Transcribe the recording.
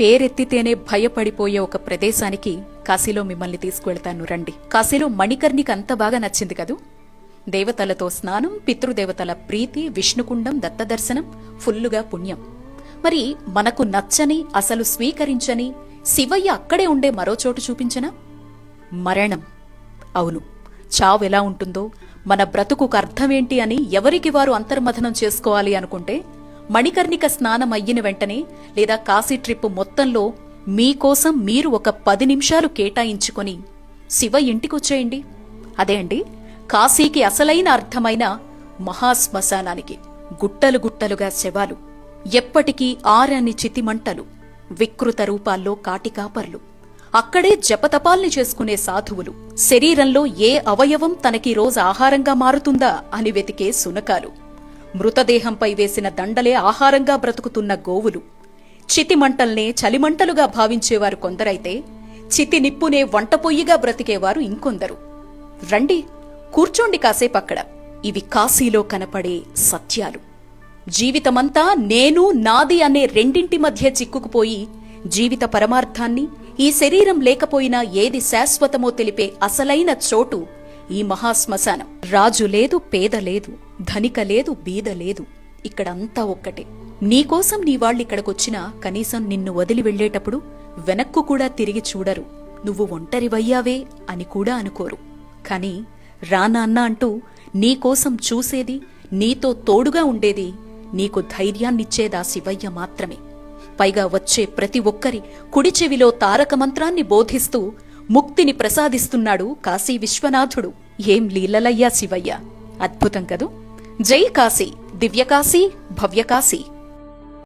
పేరెత్తితేనే భయపడిపోయే ఒక ప్రదేశానికి కాశీలో మిమ్మల్ని తీసుకువెళ్తాను రండి. కాశీలో మణికర్ణికి అంత బాగా నచ్చింది కదూ. దేవతలతో స్నానం, పితృదేవతల ప్రీతి, విష్ణుకుండం, దత్తదర్శనం, ఫుల్లుగా పుణ్యం. మరి మనకు నచ్చని, అసలు స్వీకరించని శివయ్య అక్కడే ఉండే మరో చోటు చూపించనా? మరణం. అవును, చావు ఎలా ఉంటుందో, మన బ్రతుకుకు అర్థమేంటి అని ఎవరికి వారు అంతర్మథనం చేసుకోవాలి అనుకుంటే మణికర్ణిక స్నానం అయ్యిన వెంటనే లేదా కాశీ ట్రిప్ మొత్తంలో మీకోసం మీరు ఒక 10 నిమిషాలు కేటాయించుకొని శివ ఇంటికొచ్చేయండి. అదే అండి కాశీకి అసలైన అర్థమైన మహాశ్మశానానికి. గుట్టలు గుట్టలుగా శవాలు, ఎప్పటికీ ఆరని చితిమంటలు, వికృత రూపాల్లో కాటికాపర్లు, అక్కడే జపతపాల్ని చేసుకునే సాధువులు, శరీరంలో ఏ అవయవం తనకి రోజు ఆహారంగా మారుతుందా అని వెతికే సునకాలు, మృతదేహంపై వేసిన దండలే ఆహారంగా బ్రతుకుతున్న గోవులు, చితిమంటల్నే చలిమంటలుగా భావించేవారు కొందరైతే చితి నిప్పునే వంటపొయ్యిగా బ్రతికేవారు ఇంకొందరు. రండి, కూర్చోండి కాసేపక్కడ. ఇవి కాశీలో కనపడే సత్యాలు. జీవితమంతా నేను, నాది అనే రెండింటి మధ్య చిక్కుకుపోయి జీవిత పరమార్థాన్ని, ఈ శరీరం లేకపోయినా ఏది శాశ్వతమో తెలిపే అసలైన చోటు ఈ మహాశ్మశానం. రాజు లేదు, పేద లేదు, ధనిక లేదు, బీద లేదు, ఇక్కడంతా ఒక్కటే. నీకోసం నీ వాళ్ళిక్కడికొచ్చినా కనీసం నిన్ను వదిలి వెళ్లేటప్పుడు వెనక్కు కూడా తిరిగి చూడరు. నువ్వు ఒంటరివయ్యావే అని కూడా అనుకోరు. కాని రానాన్న అంటూ నీకోసం చూసేది, నీతో తోడుగా ఉండేది, నీకు ధైర్యాన్నిచ్చేదా శివయ్య మాత్రమే. పైగా వచ్చే ప్రతి ఒక్కరి కుడి చెవిలో తారక మంత్రాన్ని బోధిస్తూ ముక్తిని ప్రసాదిస్తున్నాడు కాశీ విశ్వనాథుడు. ఏం లీలలయ్యా శివయ్య, అద్భుతం కదూ. జై కాశీ, దివ్యకాశీ, భవ్యకాశీ.